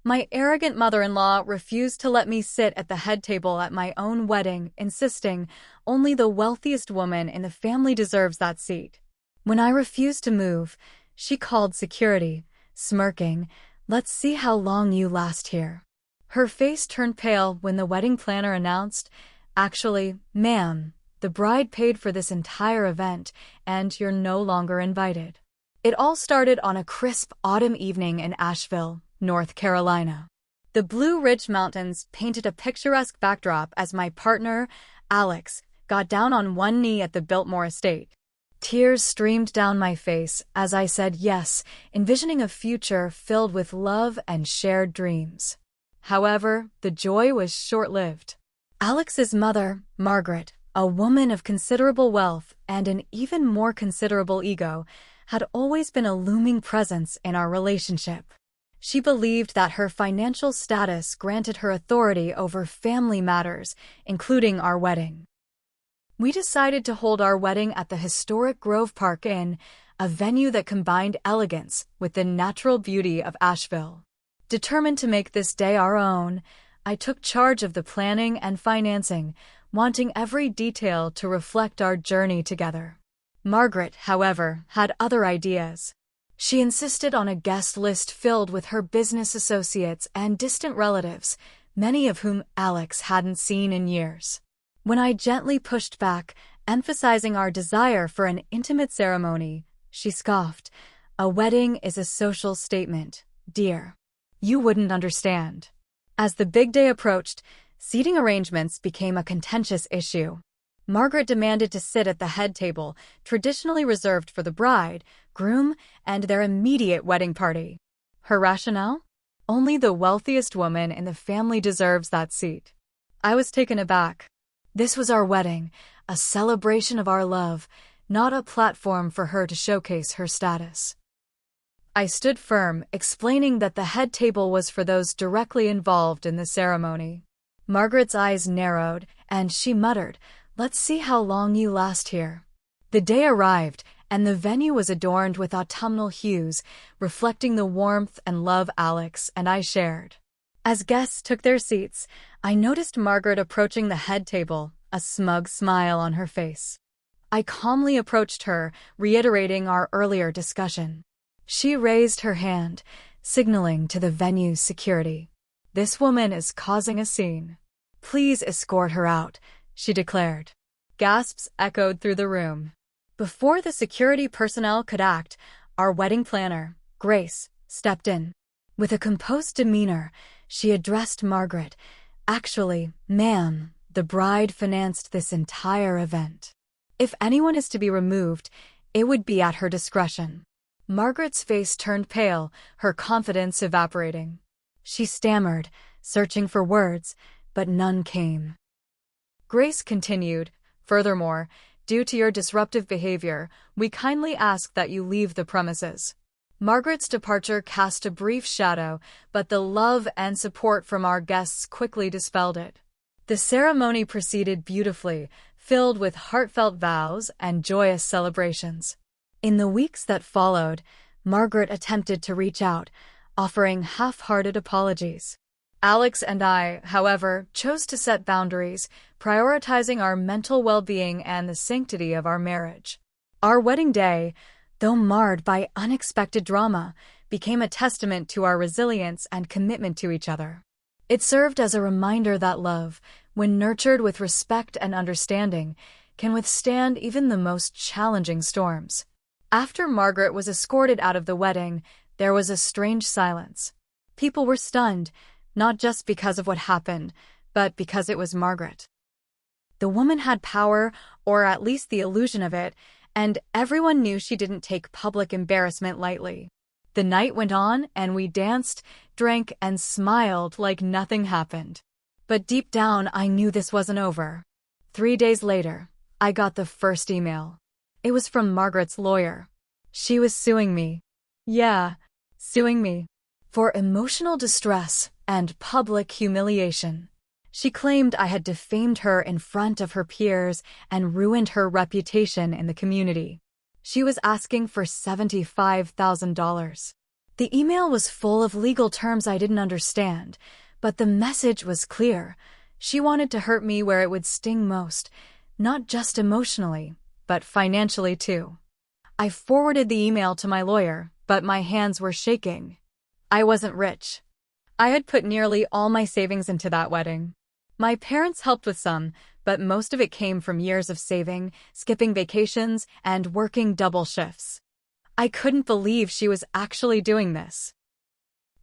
My arrogant mother-in-law refused to let me sit at the head table at my own wedding, insisting only the wealthiest woman in the family deserves that seat. When I refused to move, she called security, smirking, "Let's see how long you last here." Her face turned pale when the wedding planner announced, "Actually, ma'am, the bride paid for this entire event, and you're no longer invited." It all started on a crisp autumn evening in Asheville, North Carolina. The Blue Ridge Mountains painted a picturesque backdrop as my partner, Alex, got down on one knee at the Biltmore estate. Tears streamed down my face as I said yes, envisioning a future filled with love and shared dreams. However, the joy was short-lived. Alex's mother, Margaret, a woman of considerable wealth and an even more considerable ego, had always been a looming presence in our relationship. She believed that her financial status granted her authority over family matters, including our wedding. We decided to hold our wedding at the historic Grove Park Inn, a venue that combined elegance with the natural beauty of Asheville. Determined to make this day our own, I took charge of the planning and financing, wanting every detail to reflect our journey together. Margaret, however, had other ideas. She insisted on a guest list filled with her business associates and distant relatives, many of whom Alex hadn't seen in years. When I gently pushed back, emphasizing our desire for an intimate ceremony, she scoffed, "A wedding is a social statement, dear. You wouldn't understand." As the big day approached, seating arrangements became a contentious issue. Margaret demanded to sit at the head table, traditionally reserved for the bride, groom, and their immediate wedding party. Her rationale? Only the wealthiest woman in the family deserves that seat. I was taken aback. This was our wedding, a celebration of our love, not a platform for her to showcase her status. I stood firm, explaining that the head table was for those directly involved in the ceremony. Margaret's eyes narrowed, and she muttered, "Let's see how long you last here." The day arrived, and the venue was adorned with autumnal hues, reflecting the warmth and love Alex and I shared. As guests took their seats, I noticed Margaret approaching the head table, a smug smile on her face. I calmly approached her, reiterating our earlier discussion. She raised her hand, signaling to the venue's security. "This woman is causing a scene. Please escort her out," she declared. Gasps echoed through the room. Before the security personnel could act, our wedding planner, Grace, stepped in. With a composed demeanor, she addressed Margaret, "Actually, ma'am, the bride financed this entire event. If anyone is to be removed, it would be at her discretion." Margaret's face turned pale, her confidence evaporating. She stammered, searching for words, but none came. Grace continued, "Furthermore, due to your disruptive behavior, we kindly ask that you leave the premises." Margaret's departure cast a brief shadow, but the love and support from our guests quickly dispelled it. The ceremony proceeded beautifully, filled with heartfelt vows and joyous celebrations. In the weeks that followed, Margaret attempted to reach out, offering half-hearted apologies. Alex and I, however, chose to set boundaries, prioritizing our mental well-being and the sanctity of our marriage. Our wedding day, though marred by unexpected drama, became a testament to our resilience and commitment to each other. It served as a reminder that love, when nurtured with respect and understanding, can withstand even the most challenging storms. After Margaret was escorted out of the wedding, there was a strange silence. People were stunned, not just because of what happened, but because it was Margaret. The woman had power, or at least the illusion of it, and everyone knew she didn't take public embarrassment lightly. The night went on, and we danced, drank, and smiled like nothing happened. But deep down, I knew this wasn't over. 3 days later, I got the first email. It was from Margaret's lawyer. She was suing me. Yeah, suing me. For emotional distress and public humiliation. She claimed I had defamed her in front of her peers and ruined her reputation in the community. She was asking for $75,000. The email was full of legal terms I didn't understand, but the message was clear. She wanted to hurt me where it would sting most, not just emotionally, but financially too. I forwarded the email to my lawyer, but my hands were shaking. I wasn't rich. I had put nearly all my savings into that wedding. My parents helped with some, but most of it came from years of saving, skipping vacations, and working double shifts. I couldn't believe she was actually doing this.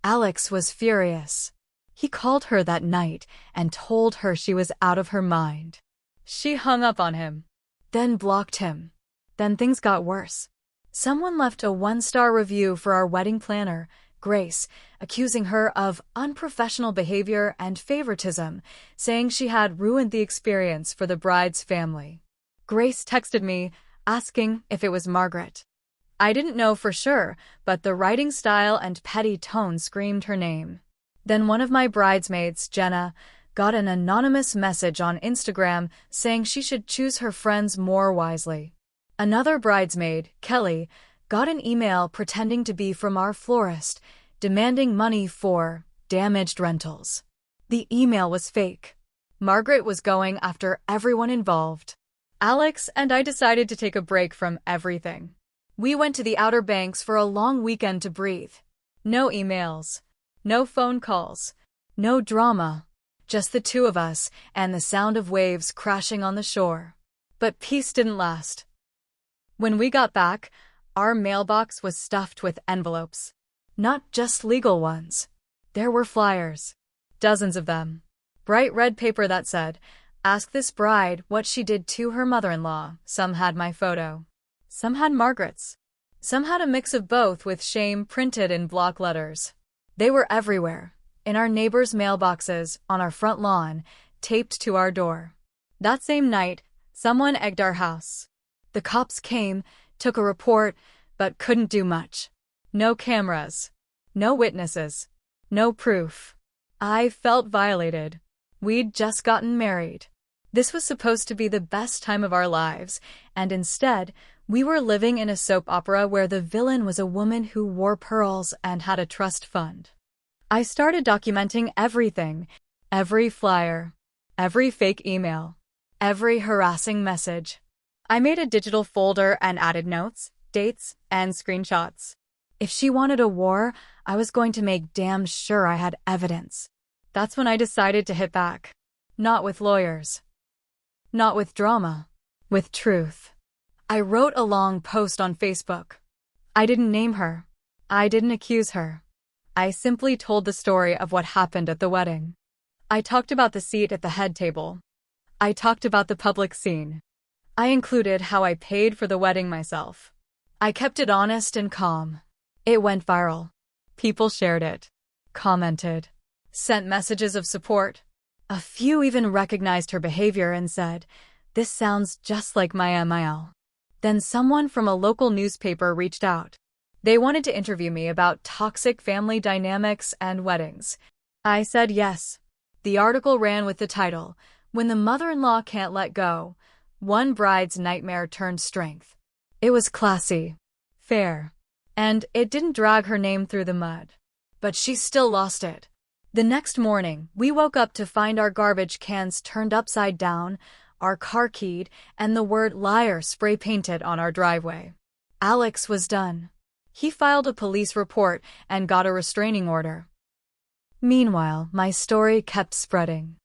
Alex was furious. He called her that night and told her she was out of her mind. She hung up on him, then blocked him. Then things got worse. Someone left a 1-star review for our wedding planner, Grace, accusing her of unprofessional behavior and favoritism, saying she had ruined the experience for the bride's family. Grace texted me, asking if it was Margaret. I didn't know for sure, but the writing style and petty tone screamed her name. Then one of my bridesmaids, Jenna, got an anonymous message on Instagram saying she should choose her friends more wisely. Another bridesmaid, Kelly, got an email pretending to be from our florist, demanding money for damaged rentals. The email was fake. Margaret was going after everyone involved. Alex and I decided to take a break from everything. We went to the Outer Banks for a long weekend to breathe. No emails, no phone calls, no drama, just the two of us and the sound of waves crashing on the shore. But peace didn't last. When we got back, our mailbox was stuffed with envelopes. Not just legal ones. There were flyers. Dozens of them. Bright red paper that said, "Ask this bride what she did to her mother-in-law." Some had my photo. Some had Margaret's. Some had a mix of both with shame printed in block letters. They were everywhere. In our neighbors' mailboxes, on our front lawn, taped to our door. That same night, someone egged our house. The cops came, took a report, but couldn't do much. No cameras. No witnesses. No proof. I felt violated. We'd just gotten married. This was supposed to be the best time of our lives, and instead, we were living in a soap opera where the villain was a woman who wore pearls and had a trust fund. I started documenting everything, every flyer, every fake email, every harassing message. I made a digital folder and added notes, dates, and screenshots. If she wanted a war, I was going to make damn sure I had evidence. That's when I decided to hit back. Not with lawyers. Not with drama. With truth. I wrote a long post on Facebook. I didn't name her. I didn't accuse her. I simply told the story of what happened at the wedding. I talked about the seat at the head table. I talked about the public scene. I included how I paid for the wedding myself. I kept it honest and calm. It went viral. People shared it, commented, sent messages of support. A few even recognized her behavior and said, "This sounds just like my MIL." Then someone from a local newspaper reached out. They wanted to interview me about toxic family dynamics and weddings. I said yes. The article ran with the title, "When the Mother-in-Law Can't Let Go, One Bride's Nightmare Turned Strength." It was classy, fair, and it didn't drag her name through the mud. But she still lost it. The next morning, we woke up to find our garbage cans turned upside down, our car keyed, and the word liar spray painted on our driveway. Alex was done. He filed a police report and got a restraining order. Meanwhile, my story kept spreading.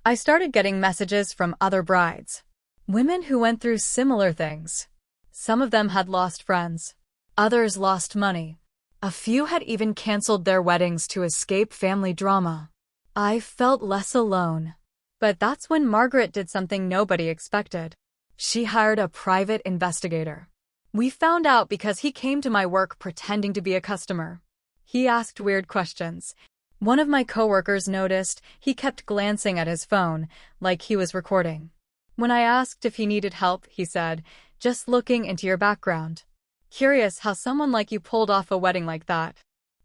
I started getting messages from other brides. Women who went through similar things. Some of them had lost friends. Others lost money. A few had even canceled their weddings to escape family drama. I felt less alone. But that's when Margaret did something nobody expected. She hired a private investigator. We found out because he came to my work pretending to be a customer. He asked weird questions. One of my coworkers noticed he kept glancing at his phone, like he was recording. When I asked if he needed help, he said, "Just looking into your background. Curious how someone like you pulled off a wedding like that."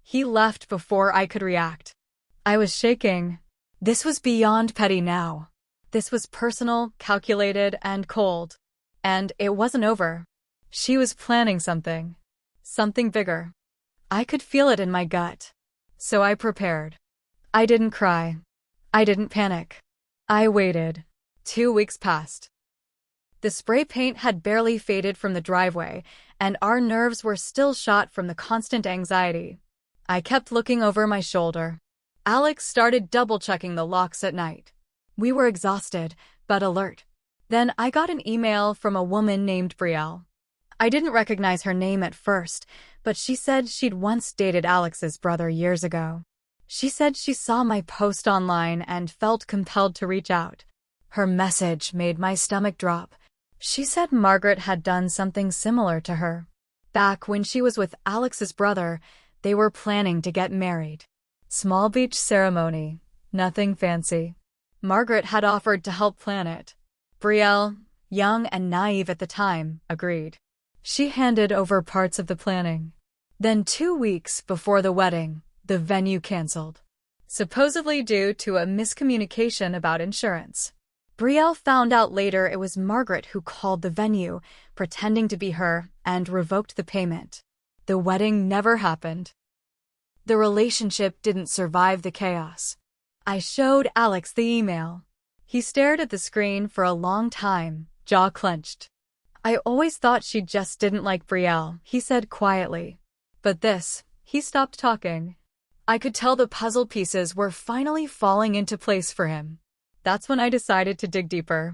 He left before I could react. I was shaking. This was beyond petty now. This was personal, calculated, and cold. And it wasn't over. She was planning something. Something bigger. I could feel it in my gut. So I prepared. I didn't cry. I didn't panic. I waited. 2 weeks passed. The spray paint had barely faded from the driveway, and our nerves were still shot from the constant anxiety. I kept looking over my shoulder. Alex started double-checking the locks at night. We were exhausted, but alert. Then I got an email from a woman named Brielle. I didn't recognize her name at first, but she said she'd once dated Alex's brother years ago. She said she saw my post online and felt compelled to reach out. Her message made my stomach drop. She said Margaret had done something similar to her. Back when she was with Alex's brother, they were planning to get married. Small beach ceremony. Nothing fancy. Margaret had offered to help plan it. Brielle, young and naive at the time, agreed. She handed over parts of the planning. Then 2 weeks before the wedding, the venue canceled. Supposedly due to a miscommunication about insurance. Brielle found out later it was Margaret who called the venue, pretending to be her, and revoked the payment. The wedding never happened. The relationship didn't survive the chaos. I showed Alex the email. He stared at the screen for a long time, jaw clenched. I always thought she just didn't like Brielle, he said quietly. But this, he stopped talking. I could tell the puzzle pieces were finally falling into place for him. That's when I decided to dig deeper.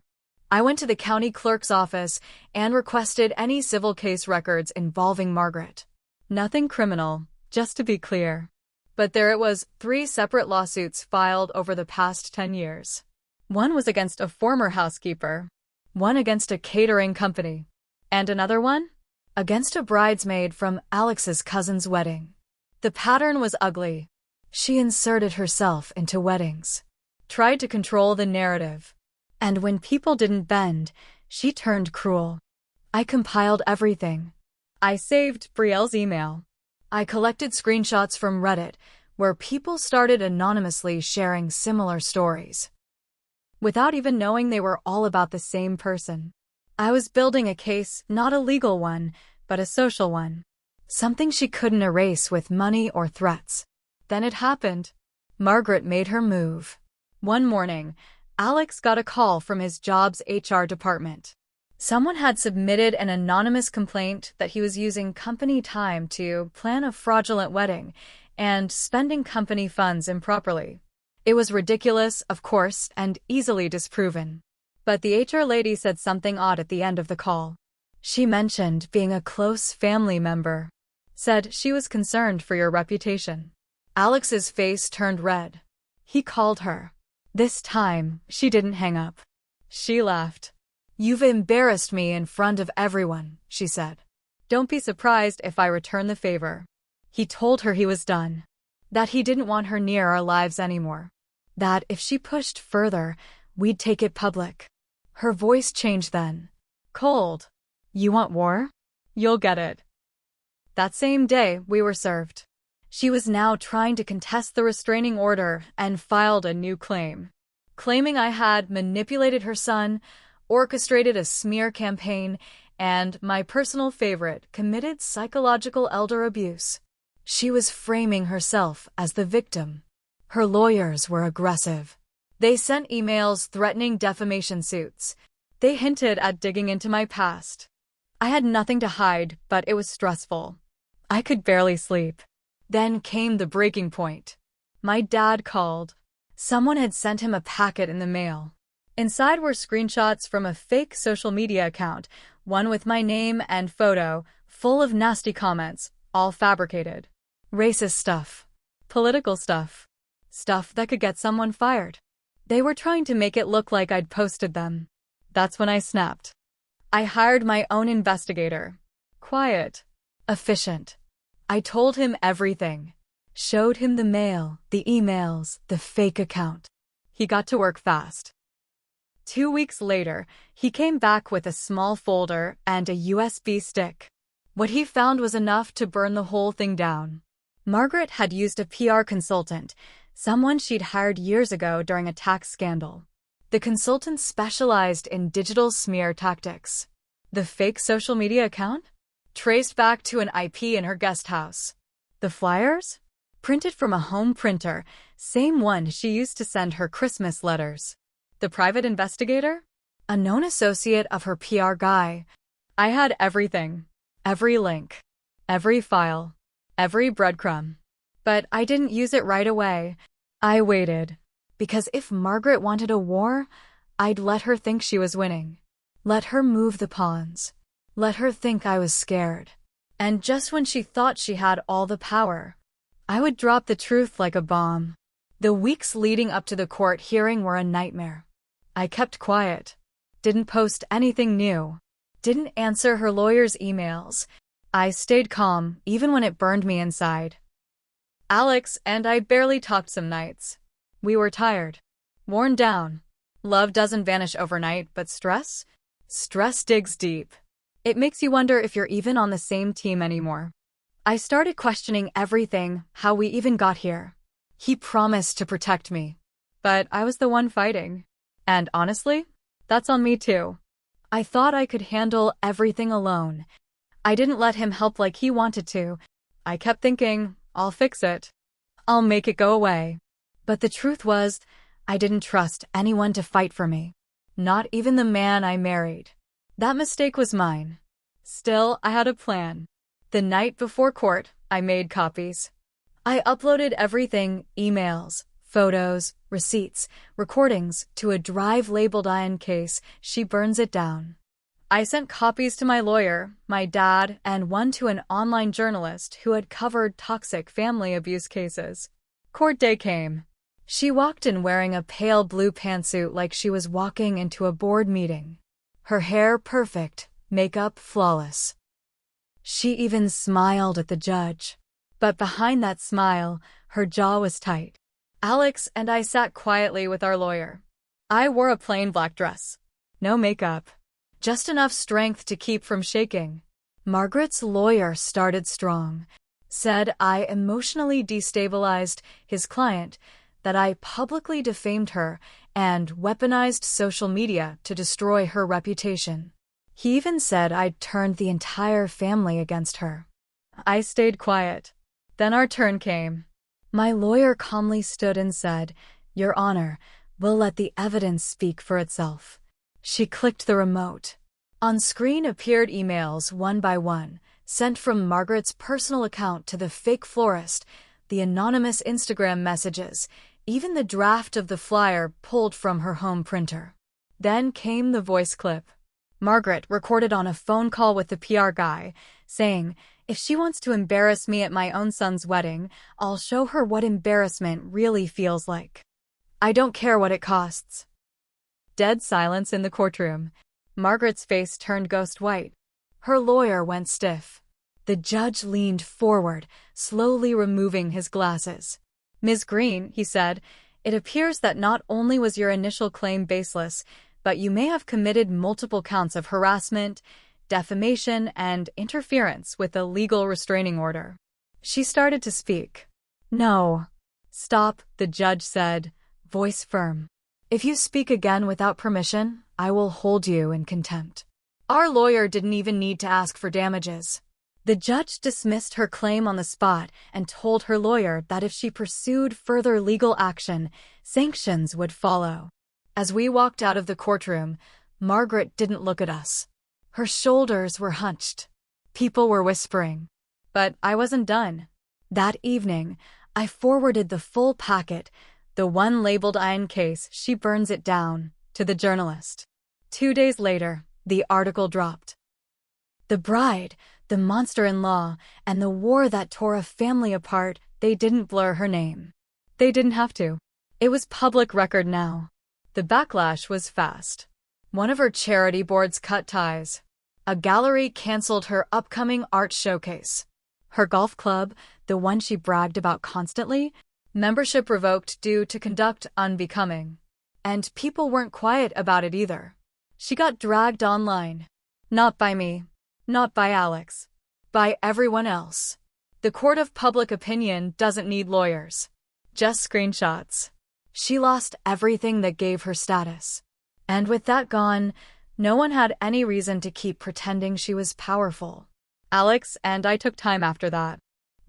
I went to the county clerk's office and requested any civil case records involving Margaret. Nothing criminal, just to be clear. But there it was, 3 separate lawsuits filed over the past 10 years. One was against a former housekeeper, one against a catering company, and another one? Against a bridesmaid from Alex's cousin's wedding. The pattern was ugly. She inserted herself into weddings, tried to control the narrative, and when people didn't bend, she turned cruel. I compiled everything. I saved Brielle's email. I collected screenshots from Reddit, where people started anonymously sharing similar stories. Without even knowing they were all about the same person. I was building a case, not a legal one, but a social one. Something she couldn't erase with money or threats. Then it happened. Margaret made her move. One morning, Alex got a call from his job's HR department. Someone had submitted an anonymous complaint that he was using company time to plan a fraudulent wedding and spending company funds improperly. It was ridiculous, of course, and easily disproven. But the HR lady said something odd at the end of the call. She mentioned being a close family member. Said she was concerned for your reputation. Alex's face turned red. He called her. This time, she didn't hang up. She laughed. "You've embarrassed me in front of everyone," she said. "Don't be surprised if I return the favor." He told her he was done. That he didn't want her near our lives anymore. That if she pushed further, we'd take it public. Her voice changed then. Cold. "You want war? You'll get it." That same day, we were served. She was now trying to contest the restraining order and filed a new claim. Claiming I had manipulated her son, orchestrated a smear campaign, and, my personal favorite, committed psychological elder abuse. She was framing herself as the victim. Her lawyers were aggressive. They sent emails threatening defamation suits. They hinted at digging into my past. I had nothing to hide, but it was stressful. I could barely sleep. Then came the breaking point. My dad called. Someone had sent him a packet in the mail. Inside were screenshots from a fake social media account, one with my name and photo, full of nasty comments, all fabricated. Racist stuff. Political stuff. Stuff that could get someone fired. They were trying to make it look like I'd posted them. That's when I snapped. I hired my own investigator. Quiet. Efficient. I told him everything. Showed him the mail, the emails, the fake account. He got to work fast. 2 weeks later, he came back with a small folder and a USB stick. What he found was enough to burn the whole thing down. Margaret had used a PR consultant, someone she'd hired years ago during a tax scandal. The consultant specialized in digital smear tactics. The fake social media account? Traced back to an IP in her guest house. The flyers? Printed from a home printer, same one she used to send her Christmas letters. The private investigator? A known associate of her PR guy. I had everything. Every link. Every file. Every breadcrumb. But I didn't use it right away. I waited. Because if Margaret wanted a war, I'd let her think she was winning. Let her move the pawns. Let her think I was scared. And just when she thought she had all the power, I would drop the truth like a bomb. The weeks leading up to the court hearing were a nightmare. I kept quiet. Didn't post anything new. Didn't answer her lawyer's emails. I stayed calm, even when it burned me inside. Alex and I barely talked some nights. We were tired. Worn down. Love doesn't vanish overnight, but stress? Stress digs deep. It makes you wonder if you're even on the same team anymore. I started questioning everything, how we even got here. He promised to protect me. But I was the one fighting. And honestly, that's on me too. I thought I could handle everything alone. I didn't let him help like he wanted to. I kept thinking, I'll fix it. I'll make it go away. But the truth was, I didn't trust anyone to fight for me. Not even the man I married. That mistake was mine. Still, I had a plan. The night before court, I made copies. I uploaded everything, emails, photos, receipts, recordings, to a drive labeled in case she burns it down. I sent copies to my lawyer, my dad, and one to an online journalist who had covered toxic family abuse cases. Court day came. She walked in wearing a pale blue pantsuit like she was walking into a board meeting. Her hair perfect, makeup flawless. She even smiled at the judge. But behind that smile, her jaw was tight. Alex and I sat quietly with our lawyer. I wore a plain black dress. No makeup. Just enough strength to keep from shaking. Margaret's lawyer started strong. Said I emotionally destabilized his client, that I publicly defamed her and weaponized social media to destroy her reputation. He even said I'd turned the entire family against her. I stayed quiet. Then our turn came. My lawyer calmly stood and said, "Your Honor, we'll let the evidence speak for itself." She clicked the remote. On screen appeared emails one by one, sent from Margaret's personal account to the fake florist, the anonymous Instagram messages, even the draft of the flyer pulled from her home printer. Then came the voice clip. Margaret recorded on a phone call with the PR guy, saying, "If she wants to embarrass me at my own son's wedding, I'll show her what embarrassment really feels like. I don't care what it costs." Dead silence in the courtroom. Margaret's face turned ghost white. Her lawyer went stiff. The judge leaned forward, slowly removing his glasses. "Ms. Green," he said, "it appears that not only was your initial claim baseless, but you may have committed multiple counts of harassment, defamation, and interference with a legal restraining order." She started to speak. "No." "Stop," the judge said, voice firm. "If you speak again without permission, I will hold you in contempt." Our lawyer didn't even need to ask for damages. The judge dismissed her claim on the spot and told her lawyer that if she pursued further legal action, sanctions would follow. As we walked out of the courtroom, Margaret didn't look at us. Her shoulders were hunched. People were whispering. But I wasn't done. That evening, I forwarded the full packet, the one labeled in case she burns it down, to the journalist. 2 days later, the article dropped. The bride, the monster-in-law, and the war that tore a family apart, they didn't blur her name. They didn't have to. It was public record now. The backlash was fast. One of her charity boards cut ties. A gallery canceled her upcoming art showcase. Her golf club, the one she bragged about constantly, membership revoked due to conduct unbecoming. And people weren't quiet about it either. She got dragged online. Not by me. Not by Alex. By everyone else. The court of public opinion doesn't need lawyers. Just screenshots. She lost everything that gave her status. And with that gone, no one had any reason to keep pretending she was powerful. Alex and I took time after that.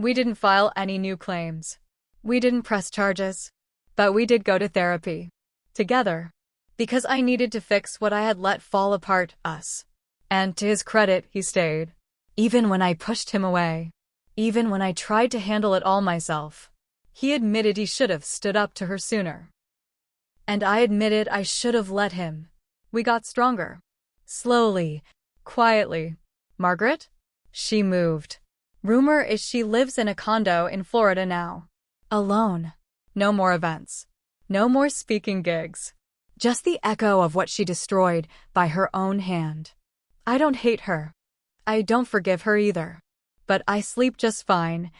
We didn't file any new claims. We didn't press charges. But we did go to therapy. Together. Because I needed to fix what I had let fall apart, us. And to his credit, he stayed. Even when I pushed him away. Even when I tried to handle it all myself. He admitted he should have stood up to her sooner. And I admitted I should have let him. We got stronger. Slowly. Quietly. Margaret? She moved. Rumor is she lives in a condo in Florida now. Alone. No more events. No more speaking gigs. Just the echo of what she destroyed by her own hand. I don't hate her. I don't forgive her either. But I sleep just fine,